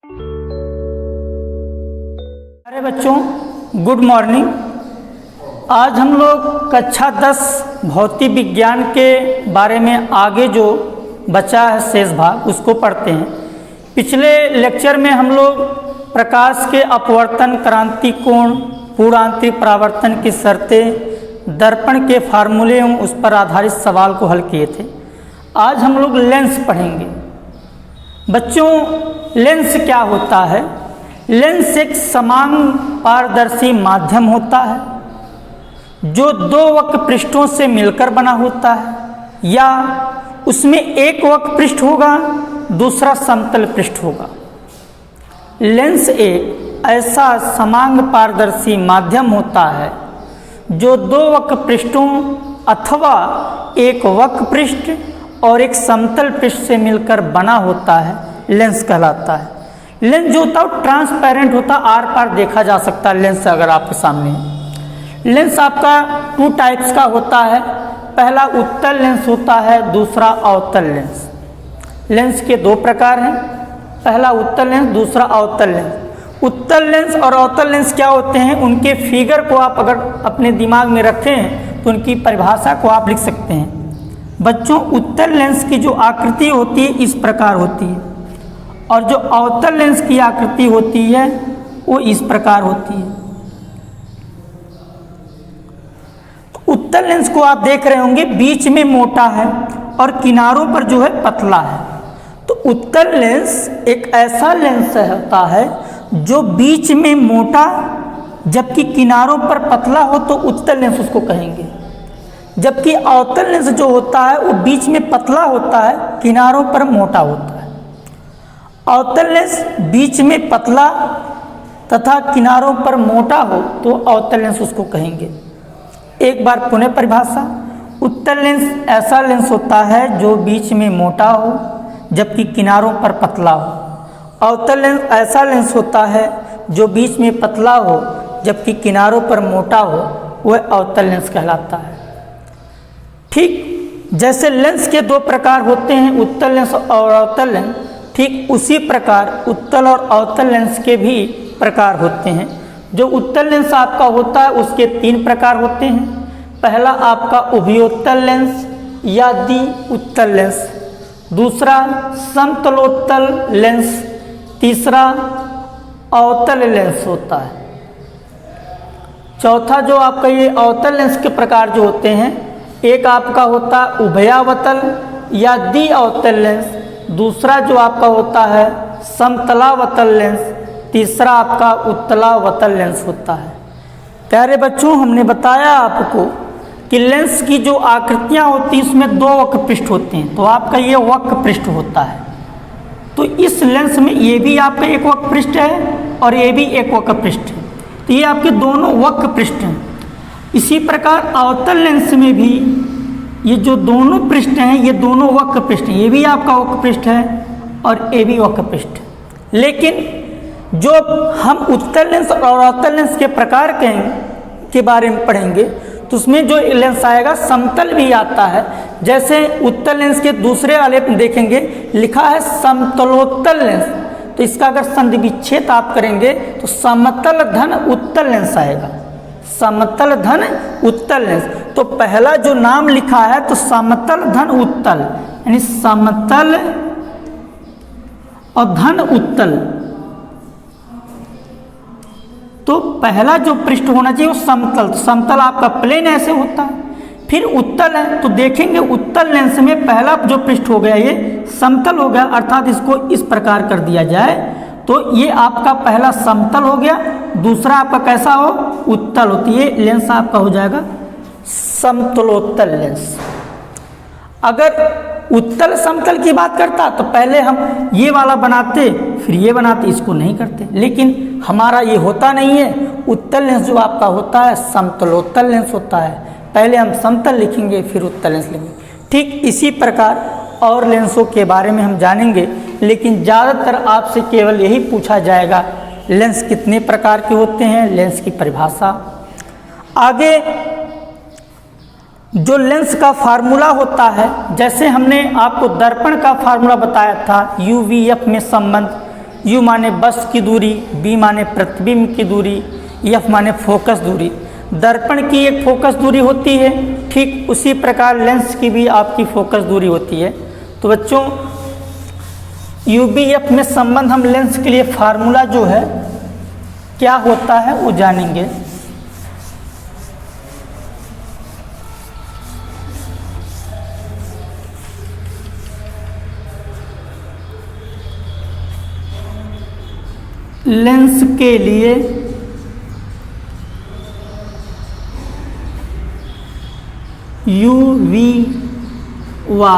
अरे बच्चों, good morning. आज हम लोग कक्षा 10 भौतिक विज्ञान के बारे में आगे जो बचा है शेष भाग उसको पढ़ते हैं। पिछले लेक्चर में हम लोग प्रकाश के अपवर्तन, क्रांति कोण, पूर्णांतरिक परावर्तन की शर्तें, दर्पण के फार्मूले एवं उस पर आधारित सवाल को हल किए थे। आज हम लोग लेंस पढ़ेंगे। बच्चों, लेंस क्या होता है? लेंस एक समान पारदर्शी माध्यम होता है जो दो वक्र पृष्ठों से मिलकर बना होता है, या उसमें एक वक्र पृष्ठ होगा, दूसरा समतल पृष्ठ होगा। लेंस एक ऐसा समान पारदर्शी माध्यम होता है जो दो वक्र पृष्ठों अथवा एक वक्र पृष्ठ और एक समतल पृष्ठ से मिलकर बना होता है, लेंस कहलाता है। लेंस जो होता है ट्रांसपेरेंट होता है, आर पार देखा जा सकता है। लेंस अगर आपके सामने है। लेंस आपका 2 टाइप्स का होता है। पहला उत्तल लेंस होता है, दूसरा अवतल लेंस। लेंस के 2 प्रकार हैं, पहला उत्तल लेंस, दूसरा अवतल लेंस। उत्तल लेंस और अवतल लेंस क्या होते हैं, उनके फिगर को आप अगर अपने दिमाग में रखें तो उनकी परिभाषा को आप लिख सकते हैं। बच्चों, उत्तल लेंस की जो आकृति होती है इस प्रकार होती है, और जो अवतल लेंस की आकृति होती है वो इस प्रकार होती है। तो उत्तल लेंस को आप देख रहे होंगे, बीच में मोटा है और किनारों पर जो है पतला है। तो उत्तल लेंस एक ऐसा लेंस होता है जो बीच में मोटा जबकि किनारों पर पतला हो, तो उत्तल लेंस उसको कहेंगे। जबकि अवतल लेंस जो होता है वो बीच में पतला होता है, किनारों पर मोटा होता है। अवतल लेंस बीच में पतला तथा किनारों पर मोटा हो तो अवतल लेंस उसको कहेंगे। एक बार पुनः परिभाषा, उत्तल लेंस ऐसा लेंस होता है जो बीच में मोटा हो जबकि किनारों पर पतला हो। अवतल लेंस ऐसा लेंस होता है जो बीच में पतला हो जबकि किनारों पर मोटा हो, वह अवतल लेंस कहलाता है। ठीक जैसे लेंस के 2 प्रकार होते हैं, उत्तल लेंस और अवतल लेंस, ठीक उसी प्रकार उत्तल और अवतल लेंस के भी प्रकार होते हैं। जो उत्तल लेंस आपका होता है उसके 3 प्रकार होते हैं। पहला आपका उभयोत्तल लेंस या द्वि उत्तल लेंस, दूसरा समतलोत्तल लेंस, तीसरा अवतल लेंस होता है। चौथा जो आपका ये अवतल लेंस के प्रकार जो होते हैं, एक आपका होता है उभयावतल या द्वि अवतल लेंस, दूसरा जो आपका होता है समतलावतल लेंस, तीसरा आपका उत्तलावतल लेंस होता है। प्यारे बच्चों, हमने बताया आपको कि लेंस की जो आकृतियाँ होती हैं उसमें 2 वक्र पृष्ठ होते हैं। तो आपका ये वक्र पृष्ठ होता है। तो इस लेंस में ये भी आपका एक वक्र पृष्ठ है और ये भी एक वक्र पृष्ठ है। तो ये आपके दोनों वक्र पृष्ठ हैं। इसी प्रकार अवतल लेंस में भी ये जो दोनों पृष्ठ हैं ये दोनों वक्र पृष्ठ हैं। ये भी आपका वक्र पृष्ठ है और ये भी वक्र पृष्ठ है। लेकिन जो हम उत्तल लेंस और अवतल लेंस के प्रकार के बारे में पढ़ेंगे तो उसमें जो लेंस आएगा समतल भी आता है। जैसे उत्तल लेंस के दूसरे वाले में देखेंगे लिखा है समतलोत्तल लेंस, तो इसका अगर संधि विच्छेद आप करेंगे तो समतल धन उत्तल लेंस आएगा। समतल धन उत्तल लेंस, तो पहला जो नाम लिखा है तो समतल धन उत्तल, यानी समतल और धन उत्तल। तो पहला जो पृष्ठ होना चाहिए वो समतल, तो समतल आपका प्लेन ऐसे होता है। फिर उत्तल है तो देखेंगे उत्तल लेंस में पहला जो पृष्ठ हो गया ये समतल हो गया, अर्थात इसको इस प्रकार कर दिया जाए तो ये आपका पहला समतल हो गया, दूसरा आपका कैसा हो, उत्तल होती है। लेंस आपका हो जाएगा समतलोत्तल लेंस। अगर उत्तल समतल की बात करता तो पहले हम ये वाला बनाते फिर ये बनाते, इसको नहीं करते। लेकिन हमारा ये होता नहीं है। उत्तल लेंस जो आपका होता है समतलोत्तल लेंस होता है। पहले हम समतल लिखेंगे फिर उत्तल लेंस लिखेंगे। ठीक इसी प्रकार और लेंसों के बारे में हम जानेंगे, लेकिन ज़्यादातर आपसे केवल यही पूछा जाएगा लेंस कितने प्रकार के होते हैं, लेंस की परिभाषा। आगे जो लेंस का फार्मूला होता है, जैसे हमने आपको दर्पण का फार्मूला बताया था, UVF में संबंध, यू माने वस्तु की दूरी, बी माने प्रतिबिंब की दूरी, एफ माने फोकस दूरी। दर्पण की एक फोकस दूरी होती है, ठीक उसी प्रकार लेंस की भी आपकी फोकस दूरी होती है। तो बच्चों यूबीएफ में संबंध हम लेंस के लिए फार्मूला जो है क्या होता है वो जानेंगे। लेंस के लिए यू वी व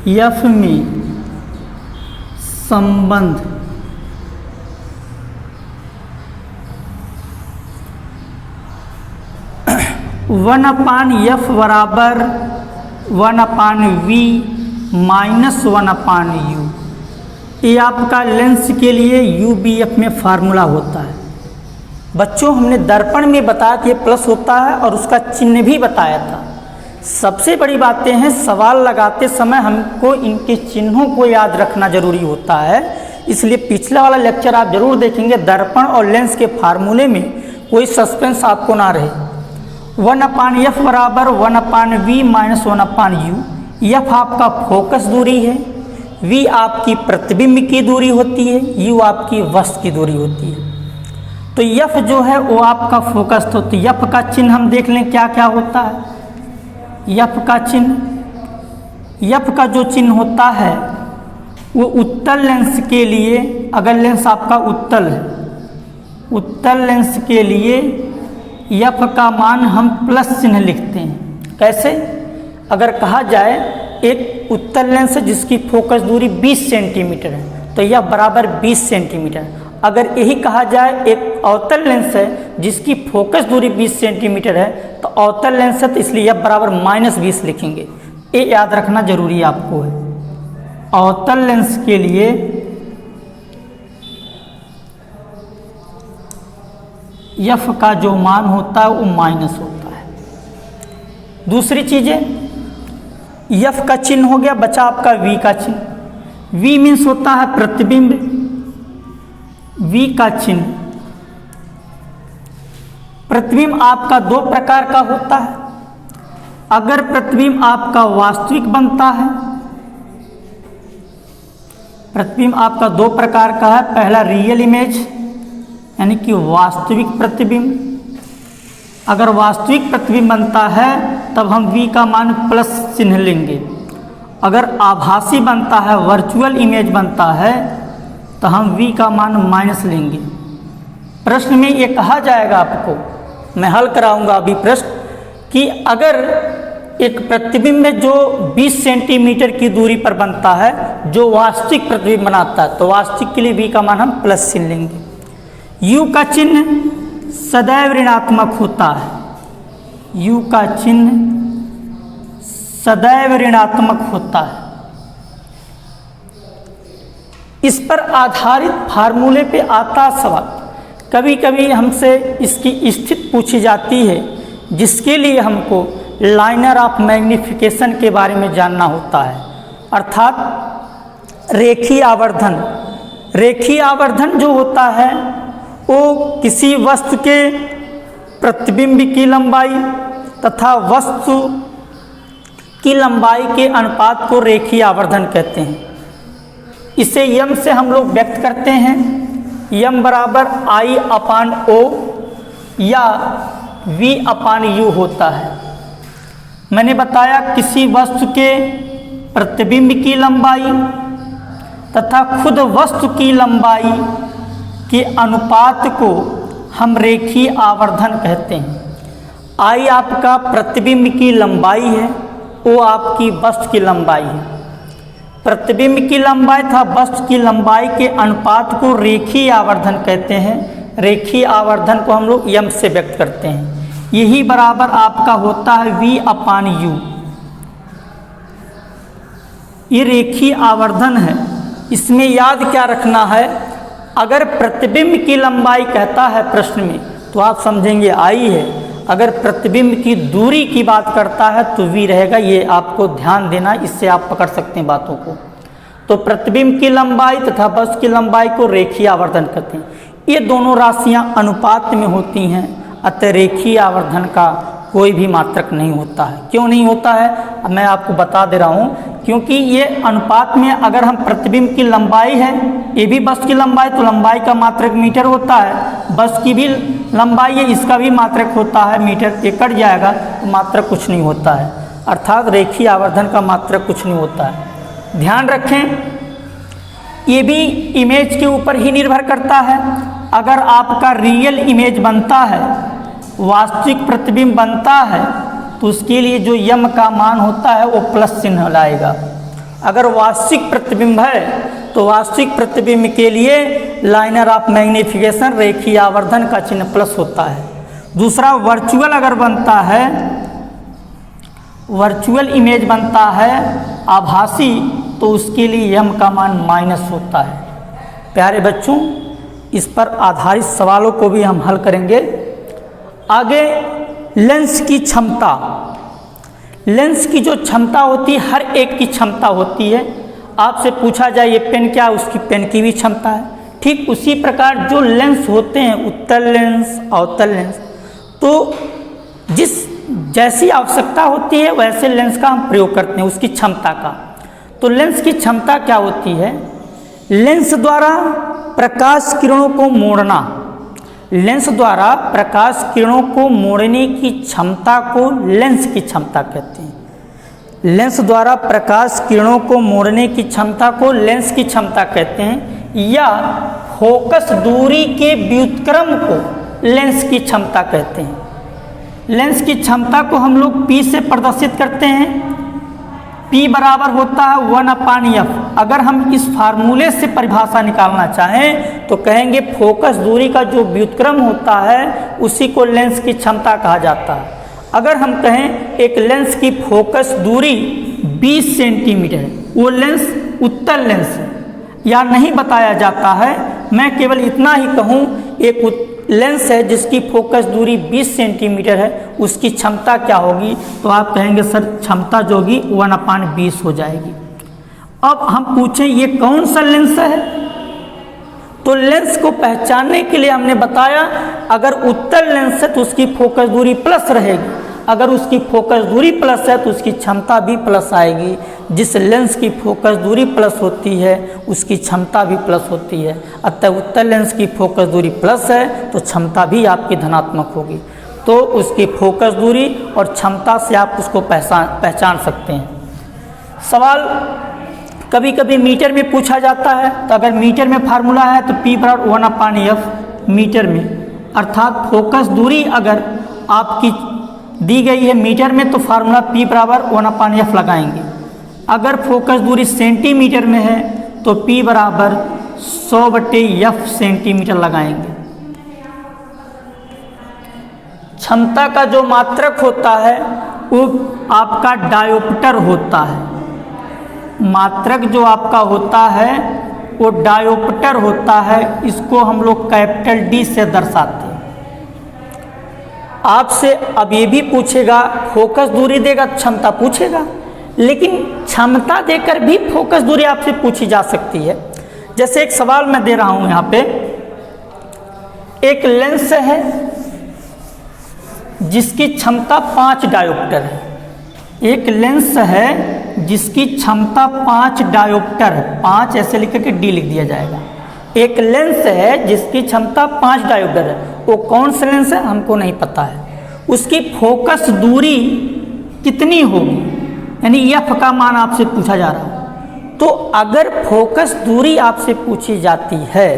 एफ में संबंध वन अपान एफ बराबर 1/v माइनस 1/u। ये आपका लेंस के लिए यूबीएफ में फार्मूला होता है। बच्चों हमने दर्पण में बताया कि प्लस होता है और उसका चिन्ह भी बताया था। सबसे बड़ी बातें हैं, सवाल लगाते समय हमको इनके चिन्हों को याद रखना जरूरी होता है। इसलिए पिछला वाला लेक्चर आप जरूर देखेंगे, दर्पण और लेंस के फार्मूले में कोई सस्पेंस आपको ना रहे। 1/f बराबर 1/v माइनस 1/u। एफ आपका फोकस दूरी है, v आपकी प्रतिबिंब की दूरी होती है, u आपकी वस्तु की दूरी होती है। तो एफ जो है वो आपका फोकस तो एफ का चिन्ह हम देख लें क्या क्या होता है। एफ का चिन्ह, एफ का जो चिन्ह होता है वो उत्तल लेंस के लिए, अगर लेंस आपका उत्तल है, उत्तल लेंस के लिए एफ का मान हम प्लस चिन्ह लिखते हैं। कैसे? अगर कहा जाए एक उत्तल लेंस है जिसकी फोकस दूरी 20 सेंटीमीटर है तो यह बराबर 20 सेंटीमीटर। अगर यही कहा जाए एक अवतल लेंस है जिसकी फोकस दूरी 20 सेंटीमीटर है तो अवतल लेंस है तो इसलिए यह बराबर -20 लिखेंगे। ये याद रखना जरूरी आपको है। अवतल लेंस के लिए एफ का जो मान होता है वो माइनस होता है। दूसरी चीजें, एफ का चिन्ह हो गया, बचा आपका वी का चिन्ह। वी मीन्स होता है प्रतिबिंब, वी का चिन्ह। प्रतिबिंब आपका दो प्रकार का होता है। अगर प्रतिबिंब आपका वास्तविक बनता है, प्रतिबिंब आपका दो प्रकार का है। पहला रियल इमेज यानी कि वास्तविक प्रतिबिंब। अगर वास्तविक प्रतिबिंब बनता है तब हम v का मान प्लस चिन्ह लेंगे। अगर आभासी बनता है, वर्चुअल इमेज बनता है तो हम v का मान माइनस लेंगे। प्रश्न में ये कहा जाएगा आपको, मैं हल कराऊंगा अभी प्रश्न, कि अगर एक प्रतिबिंब है जो 20 सेंटीमीटर की दूरी पर बनता है, जो वास्तविक प्रतिबिंब बनाता है, तो वास्तविक के लिए v का मान हम प्लस चिन्ह लेंगे। u का चिन्ह सदैव ऋणात्मक होता है। u का चिन्ह सदैव ऋणात्मक होता है। इस पर आधारित फार्मूले पे आता सवाल, कभी कभी हमसे इसकी स्थिति पूछी जाती है जिसके लिए हमको लाइनर ऑफ मैग्निफिकेशन के बारे में जानना होता है, अर्थात रेखीय आवर्धन। रेखीय आवर्धन जो होता है वो किसी वस्तु के प्रतिबिंब की लंबाई तथा वस्तु की लंबाई के अनुपात को रेखीय आवर्धन कहते हैं। इसे यम से हम लोग व्यक्त करते हैं। यम बराबर I/O या V/U होता है। मैंने बताया किसी वस्तु के प्रतिबिंब की लंबाई तथा खुद वस्तु की लंबाई के अनुपात को हम रेखीय आवर्धन कहते हैं। I आपका प्रतिबिंब की लंबाई है, O आपकी वस्तु की लंबाई है। प्रतिबिंब की लंबाई तथा वस्तु की लंबाई के अनुपात को रेखीय आवर्धन कहते हैं। रेखीय आवर्धन को हम लोग यम से व्यक्त करते हैं। यही बराबर आपका होता है V/U। ये रेखीय आवर्धन है। इसमें याद क्या रखना है, अगर प्रतिबिंब की लंबाई कहता है प्रश्न में तो आप समझेंगे I है। अगर प्रतिबिंब की दूरी की बात करता है तो v रहेगा। ये आपको ध्यान देना, इससे आप पकड़ सकते हैं बातों को। तो प्रतिबिंब की लंबाई तथा वस्तु की लंबाई को रेखीय आवर्धन कहते हैं। ये दोनों राशियां अनुपात में होती हैं, अतः रेखीय आवर्धन का कोई भी मात्रक नहीं होता है। क्यों नहीं होता है, अब मैं आपको बता दे रहा हूँ। क्योंकि ये अनुपात में अगर हम प्रतिबिंब की लंबाई है, ये भी वस्तु की लंबाई, तो लंबाई का मात्रक मीटर होता है, वस्तु की भी लंबाई है, इसका भी मात्रक होता है मीटर, ये कट जाएगा तो मात्रक कुछ नहीं होता है। अर्थात रेखीय आवर्धन का मात्रक कुछ नहीं होता है। ध्यान रखें, ये भी इमेज के ऊपर ही निर्भर करता है। अगर आपका रियल इमेज बनता है, वास्तविक प्रतिबिंब बनता है, तो उसके लिए जो यम का मान होता है वो प्लस चिन्ह लाएगा। अगर वास्तविक प्रतिबिंब है तो वास्तविक प्रतिबिंब के लिए लाइनर ऑफ मैग्निफिकेशन रेखीय आवर्धन का चिन्ह प्लस होता है। दूसरा, वर्चुअल अगर बनता है, वर्चुअल इमेज बनता है आभासी, तो उसके लिए यम का मान माइनस होता है। प्यारे बच्चों, इस पर आधारित सवालों को भी हम हल करेंगे। आगे, लेंस की क्षमता। लेंस की जो क्षमता होती है, हर एक की क्षमता होती है। आपसे पूछा जाए ये पेन क्या, उसकी पेन की भी क्षमता है। ठीक उसी प्रकार जो लेंस होते हैं, उत्तल लेंस, अवतल लेंस, तो जैसी आवश्यकता होती है वैसे लेंस का हम प्रयोग करते हैं, उसकी क्षमता का। तो लेंस की क्षमता क्या होती है? लेंस द्वारा प्रकाश किरणों को मोड़ना, लेंस द्वारा प्रकाश किरणों को मोड़ने की क्षमता को लेंस की क्षमता कहते हैं। लेंस द्वारा प्रकाश किरणों को मोड़ने की क्षमता को लेंस की क्षमता कहते हैं, या फोकस दूरी के व्युत्क्रम को लेंस की क्षमता कहते हैं। लेंस की क्षमता को हम लोग P से प्रदर्शित करते हैं। P बराबर होता है 1/f। अगर हम इस फार्मूले से परिभाषा निकालना चाहें तो कहेंगे फोकस दूरी का जो व्युत्क्रम होता है उसी को लेंस की क्षमता कहा जाता है। अगर हम कहें एक लेंस की फोकस दूरी 20 सेंटीमीटर है, वो लेंस उत्तल लेंस है या नहीं बताया जाता है, मैं केवल इतना ही कहूँ एक लेंस है जिसकी फोकस दूरी 20 सेंटीमीटर है, उसकी क्षमता क्या होगी, तो आप कहेंगे सर क्षमता जो होगी 1/20 हो जाएगी। अब हम पूछें ये कौन सा लेंस है, तो लेंस को पहचानने के लिए हमने बताया अगर उत्तल लेंस है तो उसकी फोकस दूरी प्लस रहेगी, अगर उसकी फोकस दूरी प्लस है तो उसकी क्षमता भी प्लस आएगी। जिस लेंस की फोकस दूरी प्लस होती है उसकी क्षमता भी प्लस होती है। अतः उत्तल लेंस की फोकस दूरी प्लस है तो क्षमता भी आपकी धनात्मक होगी। तो उसकी फोकस दूरी और क्षमता से आप उसको पहचान सकते हैं। सवाल कभी कभी मीटर में पूछा जाता है, तो अगर मीटर में फार्मूला है तो P बराबर 1/f मीटर में, अर्थात फोकस दूरी अगर आपकी दी गई है मीटर में तो फार्मूला P बराबर 1/f लगाएंगे। अगर फोकस दूरी सेंटीमीटर में है तो P बराबर 100/f सेंटीमीटर लगाएंगे। क्षमता का जो मात्रक होता है वो आपका डायोप्टर होता है। मात्रक जो आपका होता है वो डायोप्टर होता है, इसको हम लोग कैपिटल D से दर्शाते हैं। आपसे अब ये भी पूछेगा, फोकस दूरी देगा क्षमता पूछेगा, लेकिन क्षमता देकर भी फोकस दूरी आपसे पूछी जा सकती है। जैसे एक सवाल मैं दे रहा हूं यहाँ पे, एक लेंस है जिसकी क्षमता 5 डायोप्टर है। एक लेंस है जिसकी क्षमता 5 डायोप्टर है, 5 ऐसे लिख के D लिख दिया जाएगा। एक लेंस है जिसकी क्षमता 5 डायोप्टर है, वो कौन सा लेंस है हमको नहीं पता है। उसकी फोकस दूरी कितनी होगी, यानी F का मान आपसे पूछा जा रहा है। तो अगर फोकस दूरी आपसे पूछी जाती है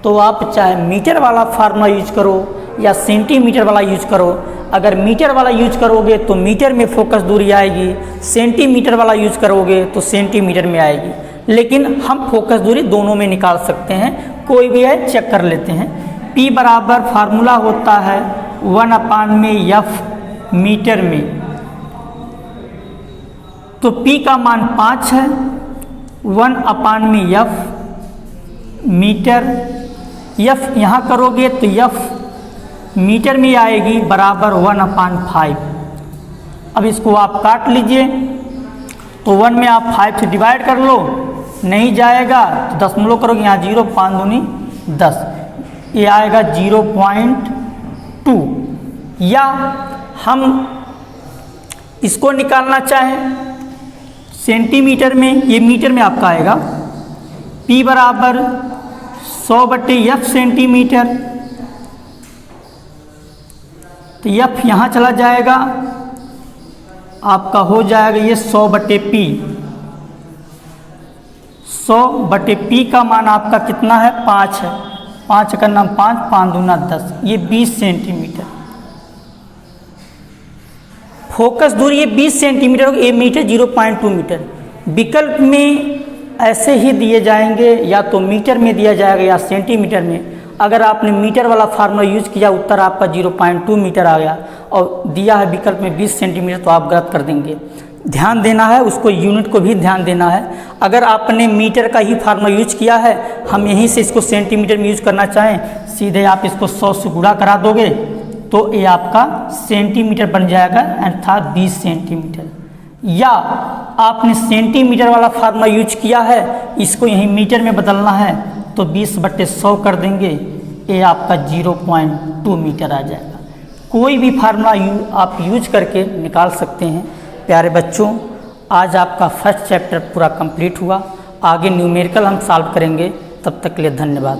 तो आप चाहे मीटर वाला फार्मूला यूज करो या सेंटीमीटर वाला यूज करो। अगर मीटर वाला यूज करोगे तो मीटर में फोकस दूरी आएगी, सेंटीमीटर वाला यूज करोगे तो सेंटीमीटर में आएगी। लेकिन हम फोकस दूरी दोनों में निकाल सकते हैं, कोई भी है चेक कर लेते हैं। P बराबर फार्मूला होता है 1/f मीटर में, तो P का मान 5 है, 1/f मीटर, F यहाँ करोगे तो F मीटर में आएगी बराबर 1/5। अब इसको आप काट लीजिए, तो 1 में आप 5 से डिवाइड कर लो, नहीं जाएगा तो दशमलव करोगे यहाँ 0, 5 दूनी 10, ये आएगा 0.2। या हम इसको निकालना चाहें सेंटीमीटर में, ये मीटर में आपका आएगा P बराबर 100/F सेंटीमीटर, तो F यहाँ चला जाएगा, आपका हो जाएगा ये 100/P। 100/P का मान आपका कितना है, 5 है। 5 का नाम 5, 5 दूना 10, ये 20 सेंटीमीटर। फोकस दूरी ये 20 सेंटीमीटर, ये मीटर 0.2 मीटर। विकल्प में ऐसे ही दिए जाएंगे, या तो मीटर में दिया जाएगा या सेंटीमीटर में। अगर आपने मीटर वाला फार्मूला यूज किया, उत्तर आपका 0.2 मीटर आ गया, और दिया है विकल्प में 20 सेंटीमीटर, तो आप गलत कर देंगे। ध्यान देना है, उसको यूनिट को भी ध्यान देना है। अगर आपने मीटर का ही फार्मूला यूज किया है, हम यहीं से इसको सेंटीमीटर में यूज करना चाहें, सीधे आप इसको 100 से गुणा करा दोगे तो ये आपका सेंटीमीटर बन जाएगा, अर्थात 20 सेंटीमीटर। या आपने सेंटीमीटर वाला फार्मूला यूज किया है, इसको यहीं मीटर में बदलना है, तो 20/100 कर देंगे, ये आपका 0.2 मीटर आ जाएगा। कोई भी फार्मूला आप यूज करके निकाल सकते हैं। प्यारे बच्चों, आज आपका फर्स्ट चैप्टर पूरा कंप्लीट हुआ। आगे न्यूमेरिकल हम सॉल्व करेंगे। तब तक के लिए धन्यवाद।